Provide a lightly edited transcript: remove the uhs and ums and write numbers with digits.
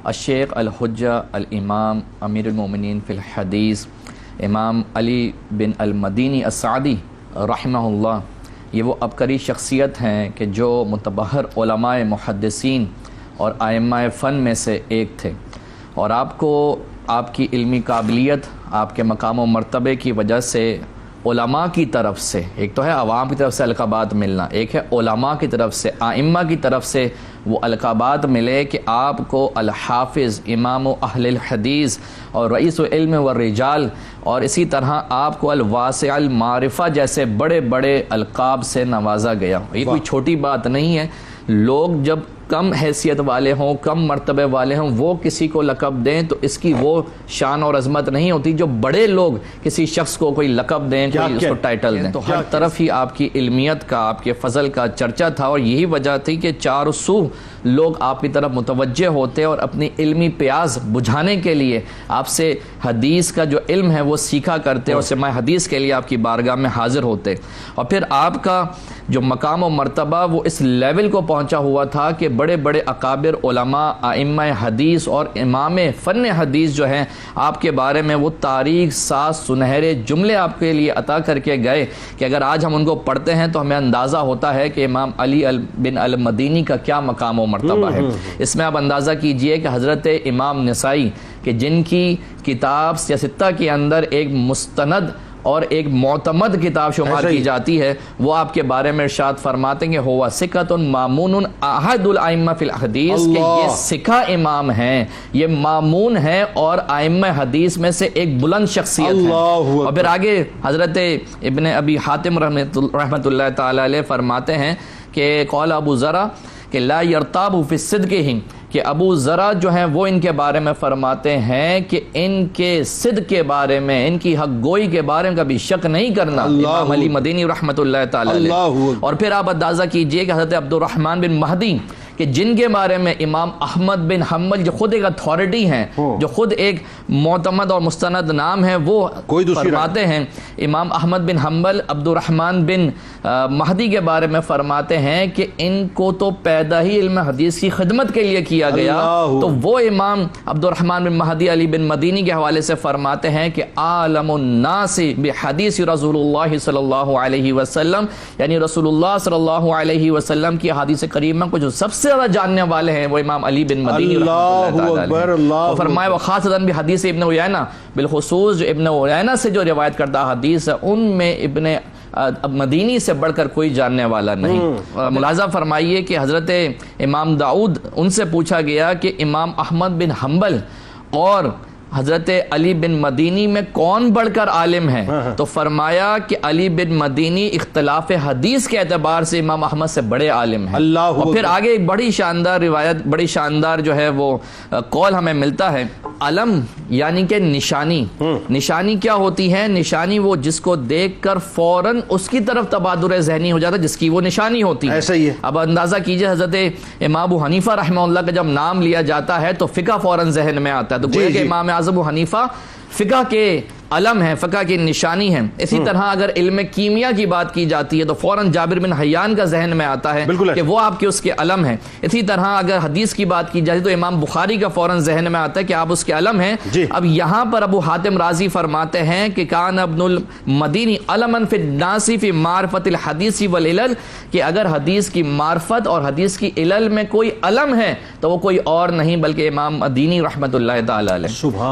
الشیخ الحجہ الامام امیر المومنین فی الحدیث امام علی بن المدینی السعدی رحمہ اللہ، یہ وہ عبقری شخصیت ہیں کہ جو متبحر علماء محدثین اور ائمہ فن میں سے ایک تھے، اور آپ کو آپ کی علمی قابلیت، آپ کے مقام و مرتبے کی وجہ سے علماء کی طرف سے، ایک تو ہے عوام کی طرف سے القابات ملنا، ایک ہے علماء کی طرف سے، ائمہ کی طرف سے وہ القابات ملے کہ آپ کو الحافظ، امام و اہل الحدیث اور رئیس العلم والرجال، اور اسی طرح آپ کو الواسع المعرفہ جیسے بڑے بڑے القاب سے نوازا گیا۔ یہ کوئی چھوٹی بات نہیں ہے۔ لوگ جب کم حیثیت والے ہوں، کم مرتبے والے ہوں، وہ کسی کو لقب دیں تو اس کی وہ شان اور عظمت نہیں ہوتی جو بڑے لوگ کسی شخص کو کوئی لقب دیں، کوئی اس کو ٹائٹل دیں۔ تو ہر طرف ہی آپ کی علمیت کا، آپ کے فضل کا چرچا تھا، اور یہی وجہ تھی کہ چاروں سو لوگ آپ کی طرف متوجہ ہوتے اور اپنی علمی پیاس بجھانے کے لیے آپ سے حدیث کا جو علم ہے وہ سیکھا کرتے، اور سماع حدیث کے لیے آپ کی بارگاہ میں حاضر ہوتے۔ اور پھر آپ کا جو مقام و مرتبہ وہ اس لیول کو پہنچا ہوا تھا کہ بڑے بڑے اکابر علماء، ائمہ حدیث اور امام فن حدیث جو ہیں آپ کے بارے میں وہ تاریخ ساز سنہرے جملے آپ کے لیے عطا کر کے گئے کہ اگر آج ہم ان کو پڑھتے ہیں تو ہمیں اندازہ ہوتا ہے کہ امام علی بن المدینی کا کیا مقام و مرتبہ ہے۔ اس میں آپ اندازہ کیجئے کہ حضرت امام نسائی کہ جن کی کتاب سیاستہ کے اندر ایک مستند اور ایک معتمد کتاب شمار کی جاتی ہے، وہ آپ کے بارے میں ارشاد فرماتے ہیں کہ ہوا ثقۃ مامون احد الائمہ فی الحدیث، کہ یہ ثقہ امام ہیں، یہ مامون ہیں اور ائمہ حدیث میں سے ایک بلند شخصیت ہے۔ اور پھر آگے حضرت ابن ابی حاتم رحمۃ اللہ تعالی علیہ فرماتے ہیں کہ قال ابو ذرا کہ لا یرتاب فی الصدق، کہ ابو ذرا جو ہیں وہ ان کے بارے میں فرماتے ہیں کہ ان کے صدق کے بارے میں، ان کی حق گوئی کے بارے میں کبھی شک نہیں کرنا، امام علی مدینی رحمۃ اللہ تعالی علیہ۔ اور پھر آپ اندازہ کیجئے کہ حضرت عبد الرحمن بن مہدی کہ جن کے بارے میں امام احمد بن حنبل جو خود ایک اتھارٹی ہیں، جو خود ایک معتمد اور مستند نام ہے، وہ فرماتے ہیں امام احمد بن حنبل عبد الرحمن بن مہدی کے بارے میں فرماتے ہیں کہ ان کو تو پیدا ہی علم حدیث کی خدمت کے لیے کیا گیا۔ تو وہ امام عبد الرحمن بن مہدی علی بن مدینی کے حوالے سے فرماتے ہیں کہ عالم الناس بحدیث رسول اللہ صلی اللہ علیہ وسلم، یعنی رسول اللہ صلی اللہ علیہ وسلم کی حدیث کریمہ کو جو سب سے زیادہ جاننے والے ہیں وہ امام علی بن مدینی رحمۃ اللہ تعالی۔ فرمایا وخاصتاً بحدیث ابن عیینہ، بالخصوص جو ابن عیینہ سے جو روایت کردہ حدیث ہے ان میں ابن مدینی سے بڑھ کر کوئی جاننے والا نہیں۔ ملاحظہ فرمائیے کہ حضرت امام داؤد ان سے پوچھا گیا کہ امام احمد بن حنبل اور حضرت علی بن مدینی میں کون بڑھ کر عالم ہے، تو فرمایا کہ علی بن مدینی اختلاف حدیث کے اعتبار سے امام احمد سے بڑے عالم ہیں۔ اور پھر آگے ایک بڑی شاندار روایت، بڑی شاندار جو ہے وہ قول ہمیں ملتا ہے۔ علم یعنی کہ نشانی، نشانی کیا ہوتی ہے؟ نشانی وہ جس کو دیکھ کر فوراً اس کی طرف تبادر ذہنی ہو جاتا ہے، جس کی وہ نشانی ہوتی ہے۔ ایسا ہی ہے۔ اب اندازہ کیجئے حضرت امام ابو حنیفہ رحمہ اللہ کا جب نام لیا جاتا ہے تو فقہ فوراً ذہن میں آتا ہے، تو گویا کہ امام اعظم ابو حنیفہ فقہ کے علم ہے، فقہ کی نشانی ہے۔ اسی طرح اگر علم کیمیا کی بات کی جاتی ہے تو فوراً جابر بن حیان کا ذہن میں آتا ہے کہ وہ آپ کے اس کے علم ہیں۔ اسی طرح اگر حدیث کی بات کی جاتی ہے تو امام بخاری کا فوراً ذہن میں آتا ہے کہ آپ اس کے علم ہیں۔ اب یہاں پر ابو حاتم رازی فرماتے ہیں کہ کان ابن المدینی علماً فی الناس فی معرفت الحدیث والعلل، کہ اگر حدیث کی معرفت اور حدیث کی علل میں کوئی علم ہے تو وہ کوئی اور نہیں بلکہ امام مدینی رحمۃ اللہ تعالی علیہ۔